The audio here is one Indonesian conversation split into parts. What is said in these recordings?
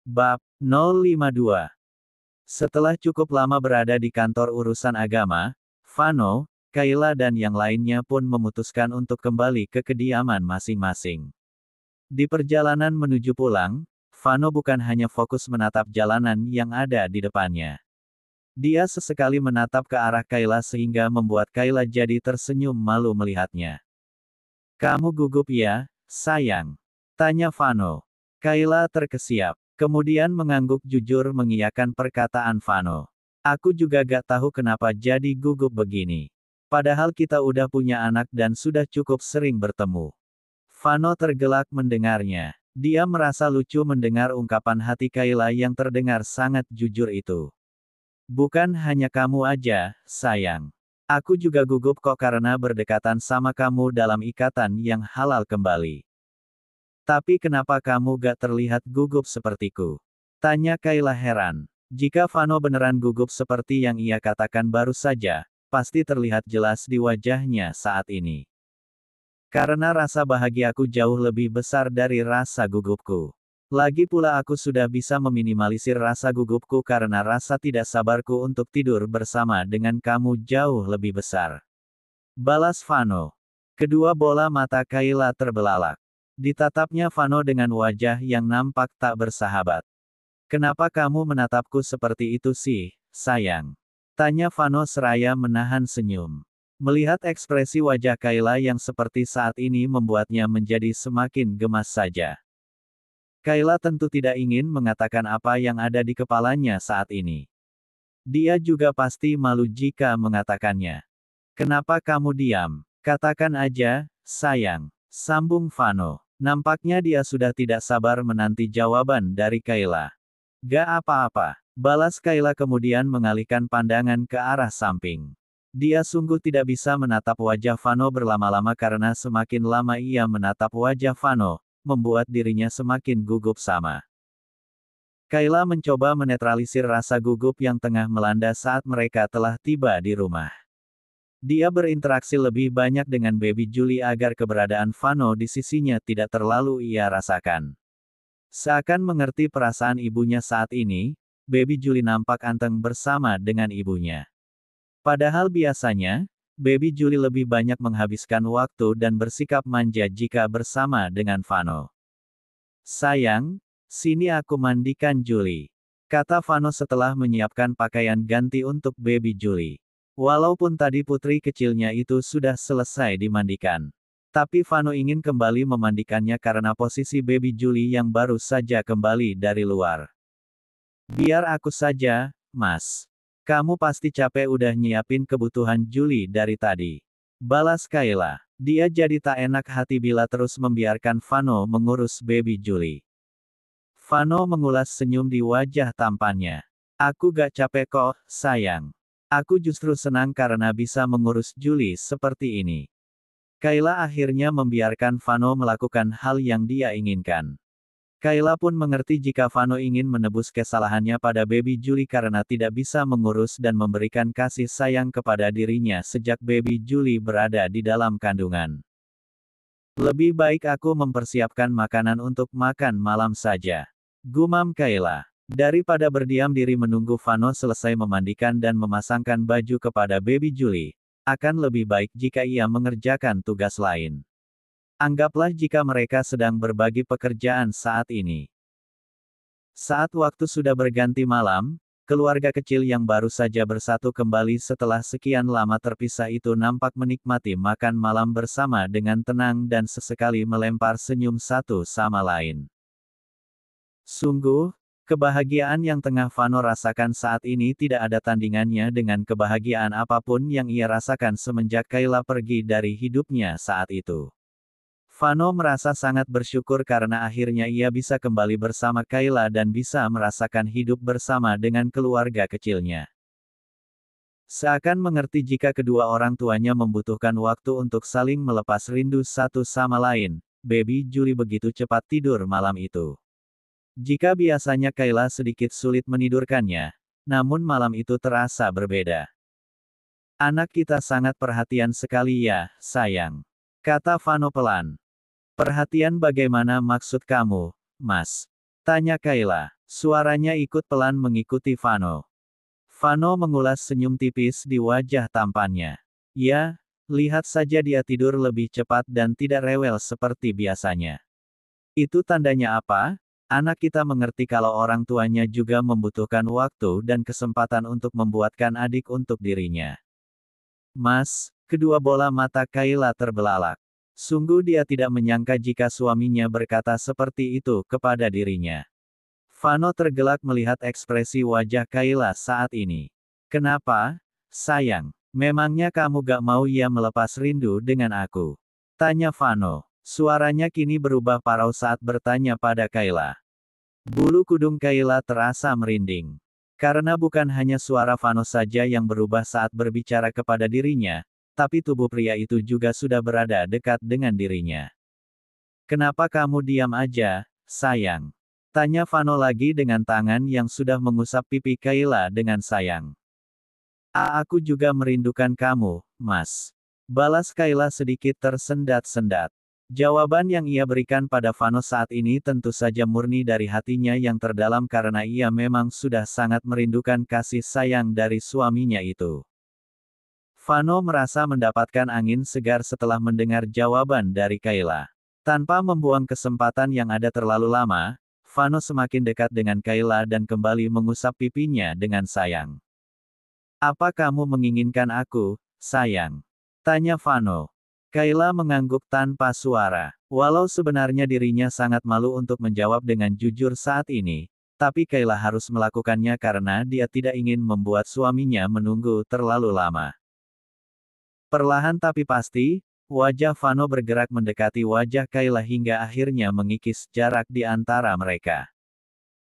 Bab 052. Setelah cukup lama berada di kantor urusan agama, Vano, Kayla dan yang lainnya pun memutuskan untuk kembali ke kediaman masing-masing. Di perjalanan menuju pulang, Vano bukan hanya fokus menatap jalanan yang ada di depannya. Dia sesekali menatap ke arah Kayla sehingga membuat Kayla jadi tersenyum malu melihatnya. "Kamu gugup ya, sayang?" tanya Vano. Kayla terkesiap, kemudian mengangguk jujur mengiyakan perkataan Vano. "Aku juga gak tahu kenapa jadi gugup begini. Padahal kita udah punya anak dan sudah cukup sering bertemu." Vano tergelak mendengarnya. Dia merasa lucu mendengar ungkapan hati Kayla yang terdengar sangat jujur itu. "Bukan hanya kamu aja, sayang. Aku juga gugup kok karena berdekatan sama kamu dalam ikatan yang halal kembali." "Tapi kenapa kamu gak terlihat gugup sepertiku?" tanya Kayla heran. Jika Vano beneran gugup seperti yang ia katakan baru saja, pasti terlihat jelas di wajahnya saat ini. "Karena rasa bahagiaku jauh lebih besar dari rasa gugupku. Lagi pula aku sudah bisa meminimalisir rasa gugupku karena rasa tidak sabarku untuk tidur bersama dengan kamu jauh lebih besar." balas Vano. Kedua bola mata Kayla terbelalak. Ditatapnya Vano dengan wajah yang nampak tak bersahabat. "Kenapa kamu menatapku seperti itu sih, sayang?" tanya Vano seraya menahan senyum. Melihat ekspresi wajah Kayla yang seperti saat ini membuatnya menjadi semakin gemas saja. Kayla tentu tidak ingin mengatakan apa yang ada di kepalanya saat ini. Dia juga pasti malu jika mengatakannya. "Kenapa kamu diam? Katakan aja, sayang," sambung Vano. Nampaknya dia sudah tidak sabar menanti jawaban dari Kayla. "Gak apa-apa," balas Kayla kemudian mengalihkan pandangan ke arah samping. Dia sungguh tidak bisa menatap wajah Vano berlama-lama karena semakin lama ia menatap wajah Vano, membuat dirinya semakin gugup sama. Kayla mencoba menetralisir rasa gugup yang tengah melanda saat mereka telah tiba di rumah. Dia berinteraksi lebih banyak dengan Baby Julie agar keberadaan Vano di sisinya tidak terlalu ia rasakan. Seakan mengerti perasaan ibunya saat ini, Baby Julie nampak anteng bersama dengan ibunya. Padahal biasanya, Baby Julie lebih banyak menghabiskan waktu dan bersikap manja jika bersama dengan Vano. "Sayang, sini aku mandikan Julie," kata Vano setelah menyiapkan pakaian ganti untuk Baby Julie. Walaupun tadi putri kecilnya itu sudah selesai dimandikan. Tapi Vano ingin kembali memandikannya karena posisi Baby Julie yang baru saja kembali dari luar. "Biar aku saja, Mas. Kamu pasti capek udah nyiapin kebutuhan Julie dari tadi," balas Kayla. Dia jadi tak enak hati bila terus membiarkan Vano mengurus Baby Julie. Vano mengulas senyum di wajah tampannya. "Aku gak capek kok, sayang. Aku justru senang karena bisa mengurus Julie seperti ini." Kayla akhirnya membiarkan Vano melakukan hal yang dia inginkan. Kayla pun mengerti jika Vano ingin menebus kesalahannya pada Baby Julie karena tidak bisa mengurus dan memberikan kasih sayang kepada dirinya sejak Baby Julie berada di dalam kandungan. "Lebih baik aku mempersiapkan makanan untuk makan malam saja," gumam Kayla. Daripada berdiam diri menunggu Vano selesai memandikan dan memasangkan baju kepada Baby Julie, akan lebih baik jika ia mengerjakan tugas lain. Anggaplah jika mereka sedang berbagi pekerjaan saat ini. Saat waktu sudah berganti malam, keluarga kecil yang baru saja bersatu kembali setelah sekian lama terpisah itu nampak menikmati makan malam bersama dengan tenang dan sesekali melempar senyum satu sama lain. Sungguh, kebahagiaan yang tengah Vano rasakan saat ini tidak ada tandingannya dengan kebahagiaan apapun yang ia rasakan semenjak Kayla pergi dari hidupnya saat itu. Vano merasa sangat bersyukur karena akhirnya ia bisa kembali bersama Kayla dan bisa merasakan hidup bersama dengan keluarga kecilnya. Seakan mengerti jika kedua orang tuanya membutuhkan waktu untuk saling melepas rindu satu sama lain, Baby Julie begitu cepat tidur malam itu. Jika biasanya Kayla sedikit sulit menidurkannya, namun malam itu terasa berbeda. "Anak kita sangat perhatian sekali ya, sayang," kata Vano pelan. "Perhatian bagaimana maksud kamu, Mas?" tanya Kayla. Suaranya ikut pelan mengikuti Vano. Vano mengulas senyum tipis di wajah tampannya. Ya, lihat saja dia tidur lebih cepat dan tidak rewel seperti biasanya. Itu tandanya apa? Anak kita mengerti kalau orang tuanya juga membutuhkan waktu dan kesempatan untuk membuatkan adik untuk dirinya. Mas, kedua bola mata Kayla terbelalak. Sungguh dia tidak menyangka jika suaminya berkata seperti itu kepada dirinya. Vano tergelak melihat ekspresi wajah Kayla saat ini. Kenapa, sayang? Memangnya kamu gak mau ia melepas rindu dengan aku? Tanya Vano. Suaranya kini berubah parau saat bertanya pada Kayla. Bulu kudung Kayla terasa merinding. Karena bukan hanya suara Vano saja yang berubah saat berbicara kepada dirinya, tapi tubuh pria itu juga sudah berada dekat dengan dirinya. Kenapa kamu diam aja, sayang? Tanya Vano lagi dengan tangan yang sudah mengusap pipi Kayla dengan sayang. Aku juga merindukan kamu, Mas. Balas Kayla sedikit tersendat-sendat. Jawaban yang ia berikan pada Vano saat ini tentu saja murni dari hatinya yang terdalam karena ia memang sudah sangat merindukan kasih sayang dari suaminya itu. Vano merasa mendapatkan angin segar setelah mendengar jawaban dari Kayla. Tanpa membuang kesempatan yang ada terlalu lama, Vano semakin dekat dengan Kayla dan kembali mengusap pipinya dengan sayang. Apa kamu menginginkan aku, sayang? Tanya Vano. Kayla mengangguk tanpa suara. Walau sebenarnya dirinya sangat malu untuk menjawab dengan jujur saat ini, tapi Kayla harus melakukannya karena dia tidak ingin membuat suaminya menunggu terlalu lama. Perlahan tapi pasti, wajah Vano bergerak mendekati wajah Kayla hingga akhirnya mengikis jarak di antara mereka.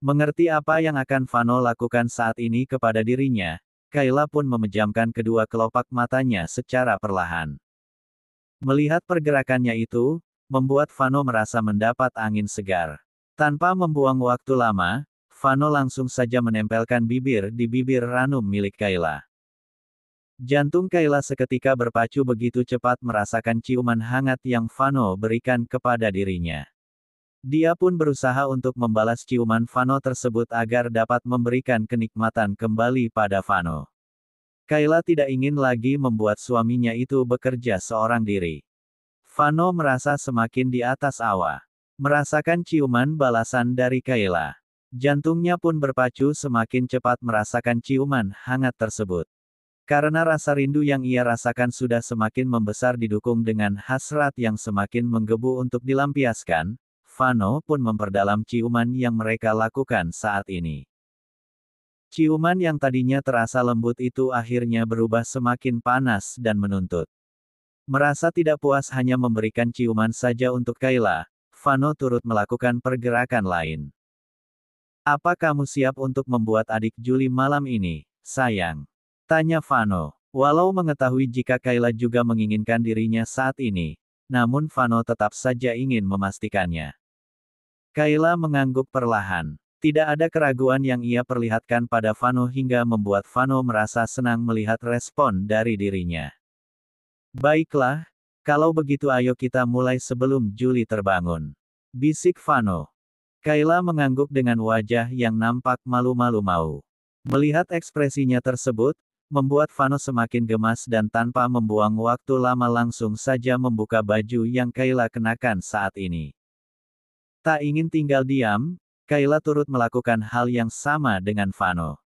Mengerti apa yang akan Vano lakukan saat ini kepada dirinya, Kayla pun memejamkan kedua kelopak matanya secara perlahan. Melihat pergerakannya itu, membuat Vano merasa mendapat angin segar. Tanpa membuang waktu lama, Vano langsung saja menempelkan bibir di bibir ranum milik Kayla. Jantung Kayla seketika berpacu begitu cepat merasakan ciuman hangat yang Vano berikan kepada dirinya. Dia pun berusaha untuk membalas ciuman Vano tersebut agar dapat memberikan kenikmatan kembali pada Vano. Kayla tidak ingin lagi membuat suaminya itu bekerja seorang diri. Vano merasa semakin di atas awa. Merasakan ciuman balasan dari Kayla. Jantungnya pun berpacu semakin cepat merasakan ciuman hangat tersebut. Karena rasa rindu yang ia rasakan sudah semakin membesar didukung dengan hasrat yang semakin menggebu untuk dilampiaskan, Vano pun memperdalam ciuman yang mereka lakukan saat ini. Ciuman yang tadinya terasa lembut itu akhirnya berubah semakin panas dan menuntut. Merasa tidak puas hanya memberikan ciuman saja untuk Kayla, Vano turut melakukan pergerakan lain. Apa kamu siap untuk membuat adik Juli malam ini, sayang? Tanya Vano. Walau mengetahui jika Kayla juga menginginkan dirinya saat ini, namun Vano tetap saja ingin memastikannya. Kayla mengangguk perlahan. Tidak ada keraguan yang ia perlihatkan pada Vano hingga membuat Vano merasa senang melihat respon dari dirinya. Baiklah, kalau begitu ayo kita mulai sebelum Juli terbangun. Bisik Vano. Kayla mengangguk dengan wajah yang nampak malu-malu mau. Melihat ekspresinya tersebut, membuat Vano semakin gemas dan tanpa membuang waktu lama langsung saja membuka baju yang Kayla kenakan saat ini. Tak ingin tinggal diam, Kayla turut melakukan hal yang sama dengan Vano.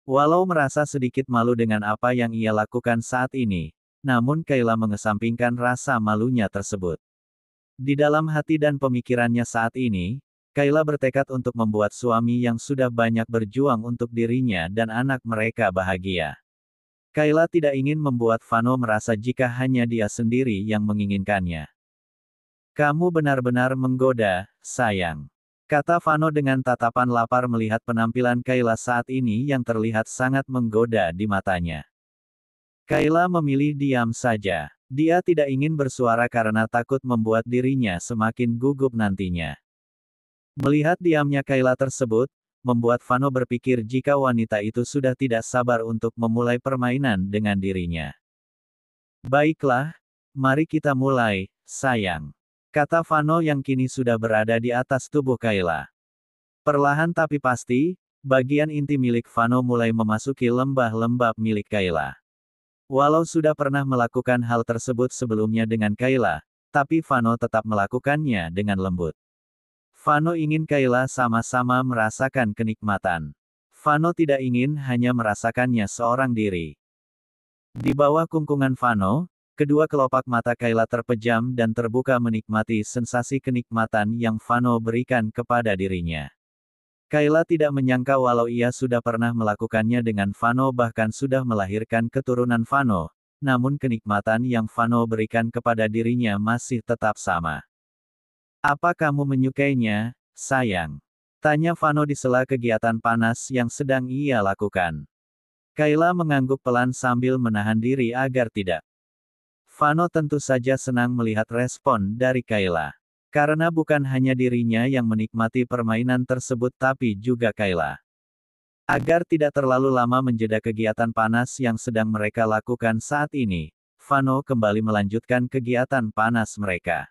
Walau merasa sedikit malu dengan apa yang ia lakukan saat ini, namun Kayla mengesampingkan rasa malunya tersebut. Di dalam hati dan pemikirannya saat ini, Kayla bertekad untuk membuat suami yang sudah banyak berjuang untuk dirinya dan anak mereka bahagia. Kayla tidak ingin membuat Vano merasa jika hanya dia sendiri yang menginginkannya. Kamu benar-benar menggoda, sayang. Kata Vano dengan tatapan lapar melihat penampilan Kayla saat ini yang terlihat sangat menggoda di matanya. Kayla memilih diam saja. Dia tidak ingin bersuara karena takut membuat dirinya semakin gugup nantinya. Melihat diamnya Kayla tersebut, membuat Vano berpikir jika wanita itu sudah tidak sabar untuk memulai permainan dengan dirinya. Baiklah, mari kita mulai, sayang. Kata Vano yang kini sudah berada di atas tubuh Kayla. Perlahan tapi pasti, bagian inti milik Vano mulai memasuki lembah-lembab milik Kayla. Walau sudah pernah melakukan hal tersebut sebelumnya dengan Kayla, tapi Vano tetap melakukannya dengan lembut. Vano ingin Kayla sama-sama merasakan kenikmatan. Vano tidak ingin hanya merasakannya seorang diri. Di bawah kungkungan Vano, kedua kelopak mata Kayla terpejam dan terbuka menikmati sensasi kenikmatan yang Vano berikan kepada dirinya. Kayla tidak menyangka walau ia sudah pernah melakukannya dengan Vano bahkan sudah melahirkan keturunan Vano, namun kenikmatan yang Vano berikan kepada dirinya masih tetap sama. Apa kamu menyukainya, sayang? Tanya Vano di sela kegiatan panas yang sedang ia lakukan. Kayla mengangguk pelan sambil menahan diri agar tidak. Vano tentu saja senang melihat respon dari Kayla. Karena bukan hanya dirinya yang menikmati permainan tersebut tapi juga Kayla. Agar tidak terlalu lama menjeda kegiatan panas yang sedang mereka lakukan saat ini, Vano kembali melanjutkan kegiatan panas mereka.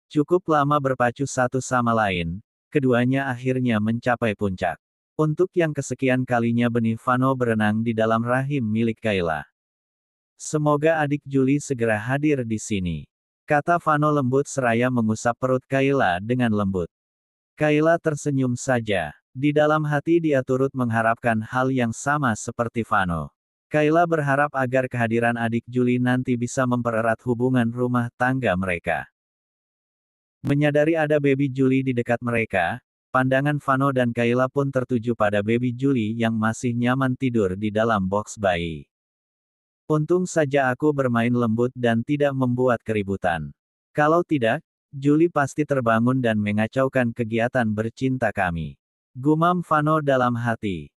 Cukup lama berpacu satu sama lain, keduanya akhirnya mencapai puncak. Untuk yang kesekian kalinya benih Vano berenang di dalam rahim milik Kayla. Semoga adik Juli segera hadir di sini. Kata Vano lembut seraya mengusap perut Kayla dengan lembut. Kayla tersenyum saja. Di dalam hati dia turut mengharapkan hal yang sama seperti Vano. Kayla berharap agar kehadiran adik Juli nanti bisa mempererat hubungan rumah tangga mereka. Menyadari ada baby Juli di dekat mereka, pandangan Vano dan Kayla pun tertuju pada baby Juli yang masih nyaman tidur di dalam box bayi. Untung saja aku bermain lembut dan tidak membuat keributan. Kalau tidak, Juli pasti terbangun dan mengacaukan kegiatan bercinta kami. Gumam Vano dalam hati.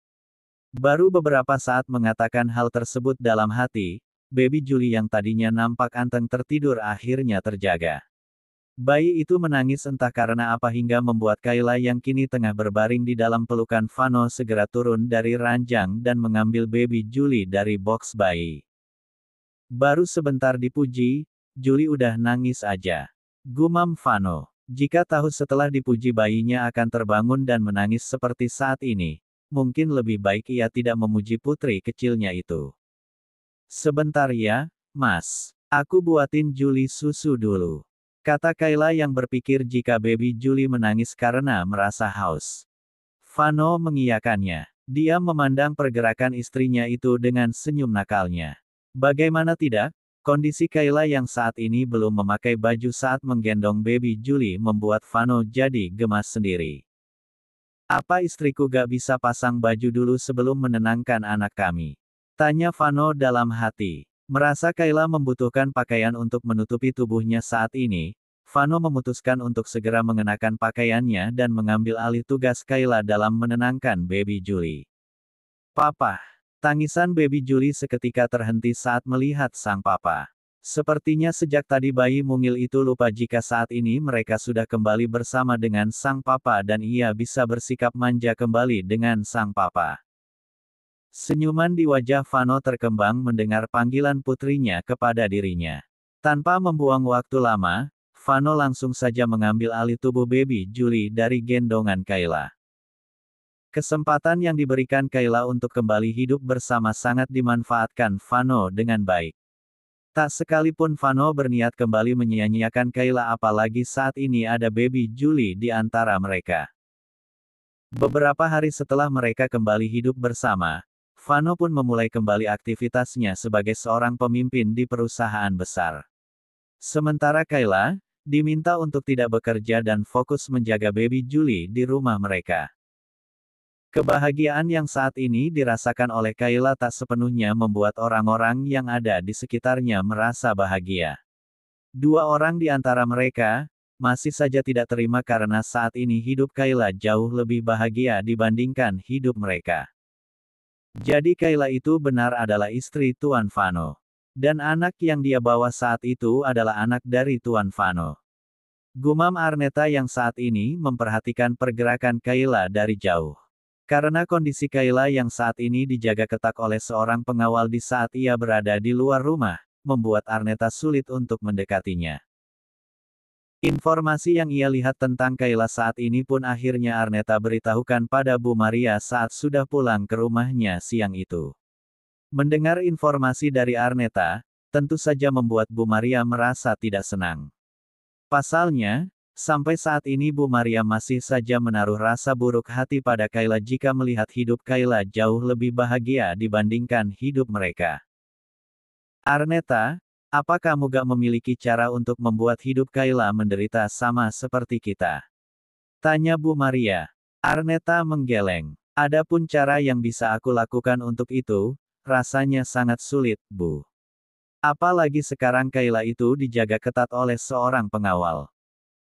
Baru beberapa saat mengatakan hal tersebut dalam hati, baby Juli yang tadinya nampak anteng tertidur akhirnya terjaga. Bayi itu menangis entah karena apa hingga membuat Kayla yang kini tengah berbaring di dalam pelukan Vano segera turun dari ranjang dan mengambil baby Juli dari box bayi. Baru sebentar dipuji, Juli udah nangis aja. Gumam Vano. Jika tahu setelah dipuji bayinya akan terbangun dan menangis seperti saat ini, mungkin lebih baik ia tidak memuji putri kecilnya itu. Sebentar ya, Mas. Aku buatin Juli susu dulu. Kata Kayla yang berpikir jika baby Juli menangis karena merasa haus. Vano mengiyakannya. Dia memandang pergerakan istrinya itu dengan senyum nakalnya. Bagaimana tidak, kondisi Kayla yang saat ini belum memakai baju saat menggendong baby Juli membuat Vano jadi gemas sendiri. Apa istriku gak bisa pasang baju dulu sebelum menenangkan anak kami? Tanya Vano dalam hati. Merasa Kayla membutuhkan pakaian untuk menutupi tubuhnya saat ini, Vano memutuskan untuk segera mengenakan pakaiannya dan mengambil alih tugas Kayla dalam menenangkan baby Juli. Papa. Tangisan baby Juli seketika terhenti saat melihat sang papa. Sepertinya sejak tadi bayi mungil itu lupa jika saat ini mereka sudah kembali bersama dengan sang papa dan ia bisa bersikap manja kembali dengan sang papa. Senyuman di wajah Vano terkembang mendengar panggilan putrinya kepada dirinya. Tanpa membuang waktu lama, Vano langsung saja mengambil alih tubuh baby Juli dari gendongan Kayla. Kesempatan yang diberikan Kayla untuk kembali hidup bersama sangat dimanfaatkan Vano dengan baik. Tak sekalipun Vano berniat kembali menyia-nyiakan Kayla apalagi saat ini ada baby Juli di antara mereka. Beberapa hari setelah mereka kembali hidup bersama, Vano pun memulai kembali aktivitasnya sebagai seorang pemimpin di perusahaan besar. Sementara Kayla diminta untuk tidak bekerja dan fokus menjaga baby Juli di rumah mereka. Kebahagiaan yang saat ini dirasakan oleh Kayla tak sepenuhnya membuat orang-orang yang ada di sekitarnya merasa bahagia. Dua orang di antara mereka masih saja tidak terima karena saat ini hidup Kayla jauh lebih bahagia dibandingkan hidup mereka. Jadi Kayla itu benar adalah istri Tuan Vano. Dan anak yang dia bawa saat itu adalah anak dari Tuan Vano. Gumam Arneta yang saat ini memperhatikan pergerakan Kayla dari jauh. Karena kondisi Kayla yang saat ini dijaga ketat oleh seorang pengawal di saat ia berada di luar rumah, membuat Arneta sulit untuk mendekatinya. Informasi yang ia lihat tentang Kayla saat ini pun akhirnya Arneta beritahukan pada Bu Maria saat sudah pulang ke rumahnya siang itu. Mendengar informasi dari Arneta, tentu saja membuat Bu Maria merasa tidak senang. Pasalnya, sampai saat ini Bu Maria masih saja menaruh rasa buruk hati pada Kayla jika melihat hidup Kayla jauh lebih bahagia dibandingkan hidup mereka. Arneta, apa kamu gak memiliki cara untuk membuat hidup Kayla menderita sama seperti kita? Tanya Bu Maria. Arneta menggeleng. Adapun cara yang bisa aku lakukan untuk itu, rasanya sangat sulit, Bu. Apalagi sekarang Kayla itu dijaga ketat oleh seorang pengawal.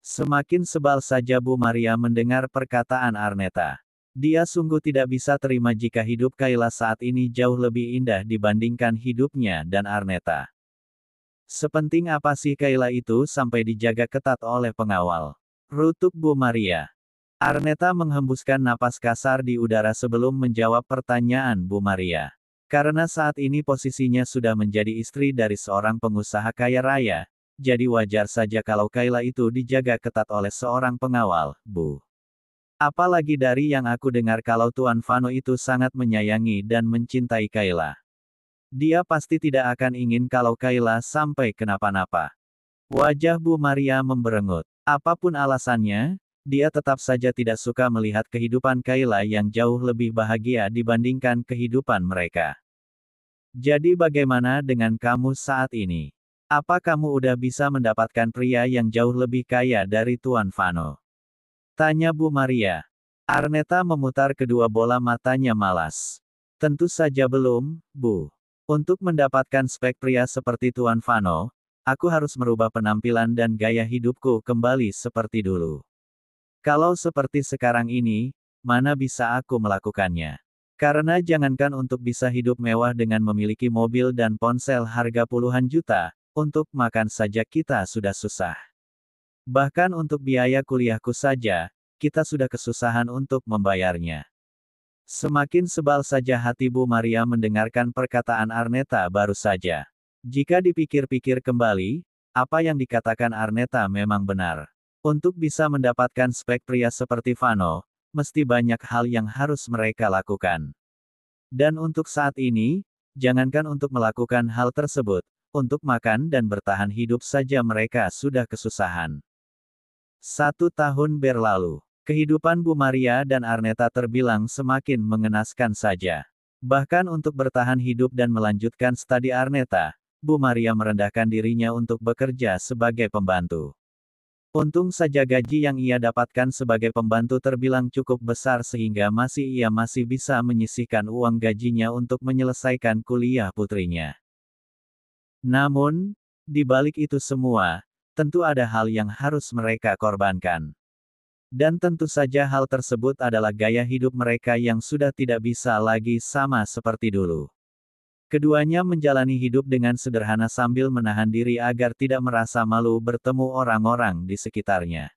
Semakin sebal saja Bu Maria mendengar perkataan Arneta. Dia sungguh tidak bisa terima jika hidup Kayla saat ini jauh lebih indah dibandingkan hidupnya dan Arneta. Sepenting apa sih Kayla itu sampai dijaga ketat oleh pengawal? Rutuk Bu Maria. Arneta menghembuskan napas kasar di udara sebelum menjawab pertanyaan Bu Maria. Karena saat ini posisinya sudah menjadi istri dari seorang pengusaha kaya raya, jadi wajar saja kalau Kayla itu dijaga ketat oleh seorang pengawal, Bu. Apalagi dari yang aku dengar kalau Tuan Vano itu sangat menyayangi dan mencintai Kayla. Dia pasti tidak akan ingin kalau Kayla sampai kenapa-napa. Wajah Bu Maria memberengut. Apapun alasannya, dia tetap saja tidak suka melihat kehidupan Kayla yang jauh lebih bahagia dibandingkan kehidupan mereka. Jadi bagaimana dengan kamu saat ini? Apa kamu udah bisa mendapatkan pria yang jauh lebih kaya dari Tuan Vano? Tanya Bu Maria. Arneta memutar kedua bola matanya malas. Tentu saja belum, Bu. Untuk mendapatkan spek pria seperti Tuan Vano, aku harus merubah penampilan dan gaya hidupku kembali seperti dulu. Kalau seperti sekarang ini, mana bisa aku melakukannya? Karena jangankan untuk bisa hidup mewah dengan memiliki mobil dan ponsel harga puluhan juta, untuk makan saja kita sudah susah. Bahkan untuk biaya kuliahku saja, kita sudah kesusahan untuk membayarnya. Semakin sebal saja hati Bu Maria mendengarkan perkataan Arneta baru saja. Jika dipikir-pikir kembali, apa yang dikatakan Arneta memang benar. Untuk bisa mendapatkan spek pria seperti Vano, mesti banyak hal yang harus mereka lakukan. Dan untuk saat ini, jangankan untuk melakukan hal tersebut, untuk makan dan bertahan hidup saja mereka sudah kesusahan. 1 tahun berlalu. Kehidupan Bu Maria dan Arneta terbilang semakin mengenaskan saja. Bahkan untuk bertahan hidup dan melanjutkan studi Arneta, Bu Maria merendahkan dirinya untuk bekerja sebagai pembantu. Untung saja gaji yang ia dapatkan sebagai pembantu terbilang cukup besar sehingga ia masih bisa menyisihkan uang gajinya untuk menyelesaikan kuliah putrinya. Namun, di balik itu semua, tentu ada hal yang harus mereka korbankan. Dan tentu saja hal tersebut adalah gaya hidup mereka yang sudah tidak bisa lagi sama seperti dulu. Keduanya menjalani hidup dengan sederhana sambil menahan diri agar tidak merasa malu bertemu orang-orang di sekitarnya.